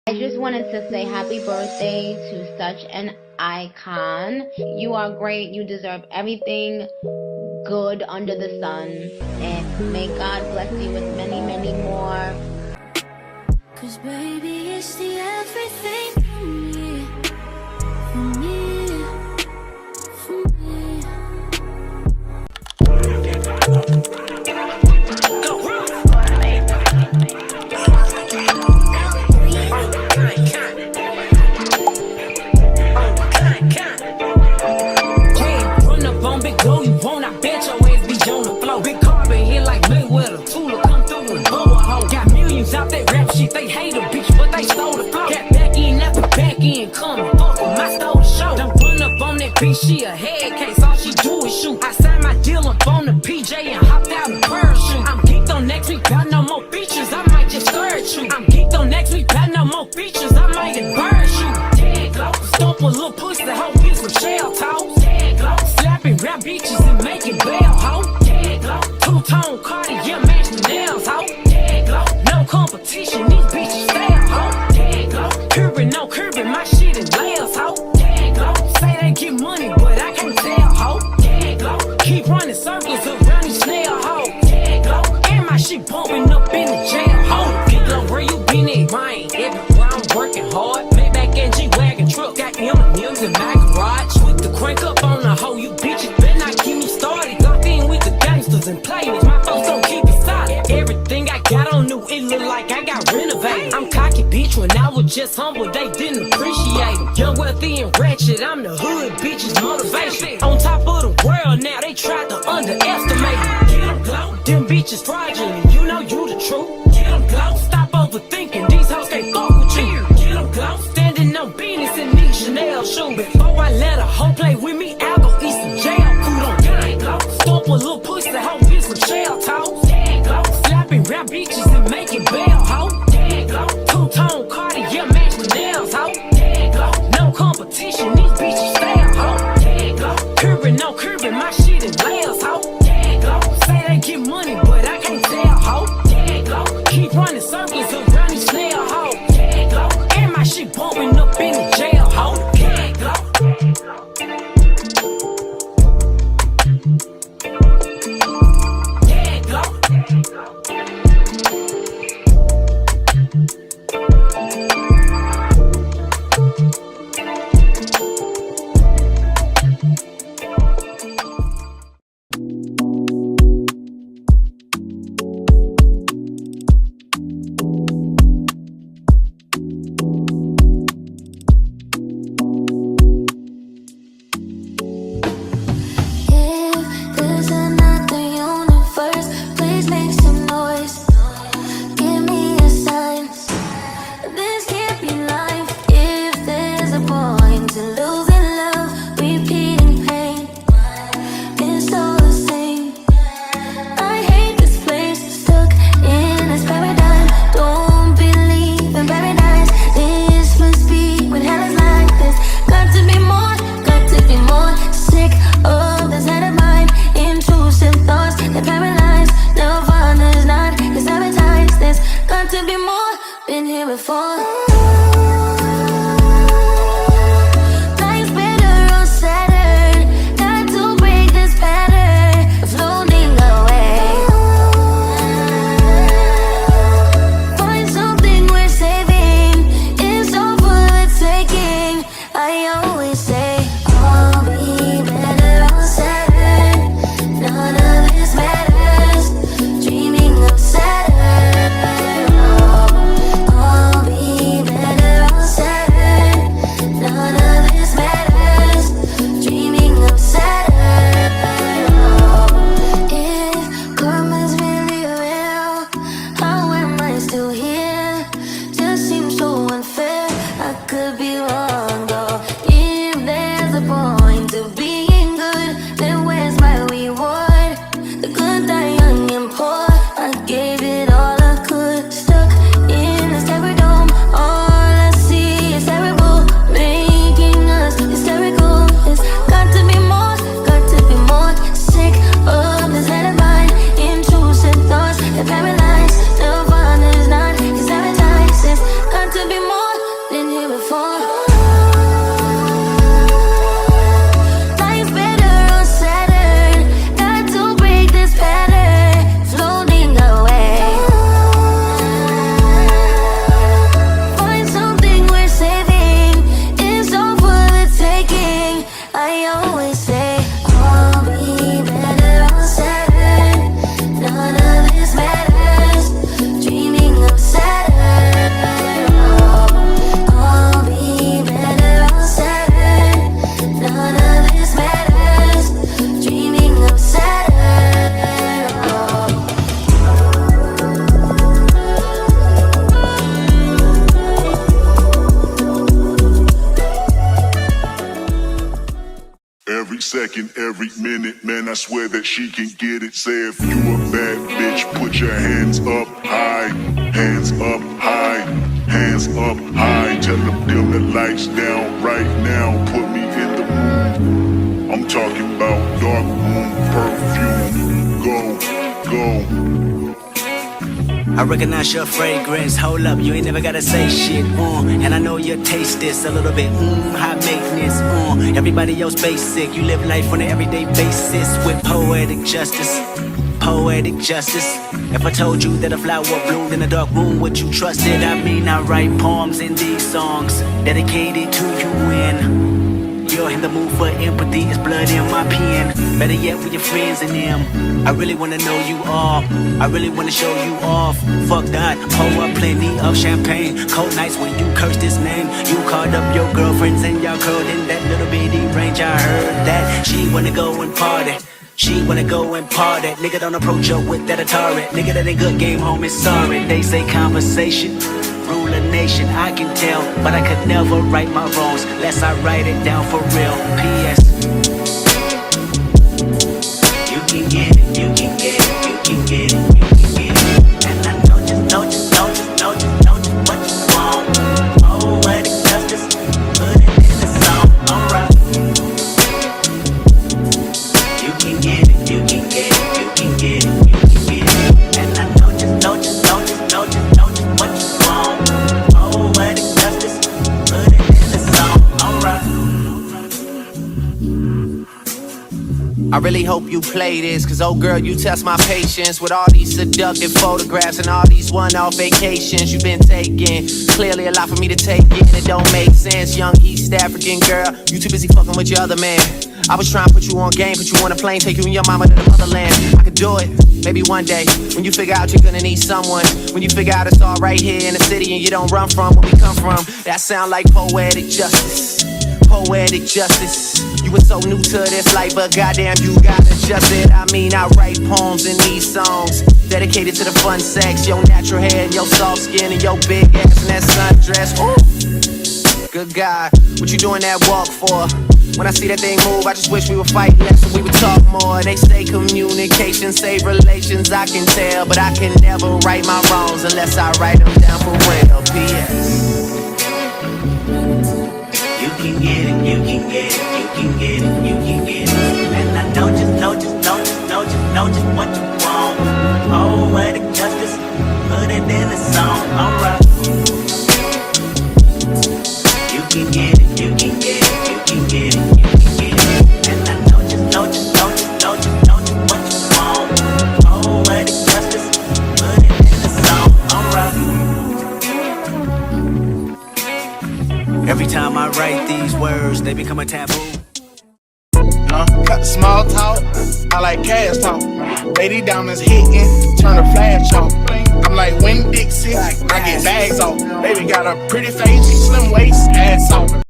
I just wanted to say happy birthday to such an icon. You are great. You deserve everything good under the sun. And may God bless you with many, many more. 'Cause baby, it's the everything for me. For me. For me. Out that rap shit, they hate a bitch, but they stole the flow. Got back in, after back in, coming, fuck with my stole the show. Done run up on that bitch, she a head case, all she do is shoot. I signed my deal up on the PJ and hopped out in parachute. I'm geeked on next week, got no more features, I might just scourge you. I'm geeked on next week, got no more features, I might embarrass you. Tag glow, stomp a little pussy, hoe get some shell toes. Tag glow, slapping rap bitches and making bail, hoe. Tag glow, two-tone Cartier, match the nails, hoe. Tag glow, no competition, these bitches fail, ho. Tag glow, curbing, no curbing, my shit is layers, ho. Tag glow, say they get money, but I can't tell, ho. Tag glow, keep running circles around these snail, ho. Tag glow, and my shit bumping up in the jail, ho. Get low, where you been at? Mine, everywhere I'm working hard. Maybach and G-Wagon truck, got M&M's in my garage. With the crank up on the hoe, you bitches better not get me started. Locked in with the gangsters and players, my folks don't keep it solid. Everything I got on new, it look like I got renovated. I'm cocky, bitch, when I was just humble, they didn't appreciate it. Young, wealthy, and ratchet, I'm the hood, bitches, motivation. On top of the world now, they tried to underestimate me. Get them glow, them bitches fraudulent, you know you the truth. Get them glow, stop overthinking, these hoes can't fuck with you. Get them glow, standing on business in these Chanel shoes. Before I let a hoe play with me, I'll go eat some jail food on gang glow. Stomp a little pussy, hoe get some shell toes. Tag glow, slapping rap bitches and making bail, ho. Tag glow, two-tone Cartier, match the nails, ho. Tag glow, no competition, these bitches fail, ho. Tag glow, curbing, no curbing, my shit is layers, ho. Tag glow, say they get money, but I can't tell, ho. Tag glow, keep running circles around these snail, ho. Tag glow, and my shit bumping up in the jail, ho. Tag glow. Paralyzed, no fun is not, 'cause advertised, it's got to be more. second, every minute. Man, I swear that she can get it. Say if you a bad bitch, put your hands up high. Hands up high. Hands up high. Tell them dim the lights down right now. Put me in the mood. I'm talking about dark room perfume. Go. I recognize your fragrance. Hold up, you ain't never gotta say shit. And I know your taste this a little bit. High maintenance. Everybody else basic. You live life on an everyday basis with poetic justice. Poetic justice. If I told you that a flower bloomed in a dark room, would you trust it? I mean, I write poems in these songs dedicated to you when you're in the mood for empathy. It's blood in my pen. Better yet with your friends and them. I really wanna know you all. I really wanna show you off. Fuck that, pour up plenty of champagne. Cold nights when you curse this name. You called up your girlfriends and y'all curled in that little bitty range. I heard that she wanna go and party. She wanna go and party. Nigga, don't approach her with that Atari. Nigga, that ain't good game, homie, sorry. They say conversation rule a nation, I can tell, but I could never right my wrongs unless I write it down for real. P.S. You can get it, you can get it, you can get it, you can get it. And I know just what you want. Oh, what it justice, put it in the song, alright. You can get it, you can get it, you can get it, you can get it. And I know just what you want. Oh, what it justice, put it in the song, alright. I really hope you play this, cause oh girl, you test my patience with all these seductive photographs and all these one-off vacations you've been taking. Clearly a lot for me to take in, it don't make sense. Young East African girl, you too busy fucking with your other man. I was trying to put you on game, put you on a plane, take you and your mama to the motherland. I could do it, maybe one day, when you figure out you're gonna need someone. When you figure out it's all right here in the city and you don't run from where we come from. That sound like poetic justice, poetic justice. You were so new to this life, but goddamn you got adjusted. I mean, I write poems in these songs dedicated to the fun sex, your natural hair and your soft skin and your big ass and that sundress. Ooh, good God, what you doing that walk for? When I see that thing move, I just wish we would fight less and we would talk more. They say communication save relations, I can tell, but I can never right my wrongs unless I write them down for real. P.S. You can get it, you can get it, you can get it, you can get it. And I know just what you want. Oh, what it justice, put it in the song, alright. You can get it, you can get it, you can get it, you can get it. And I know just what you want. Oh, what it justice, put it in the song, alright. Every time I write these words, they become a taboo. Cut the small talk, I like cash talk. Lady diamonds hitting, turn the flash off. I'm like Wing Dixie, I get bags off. Baby got a pretty face, slim waist, ass off.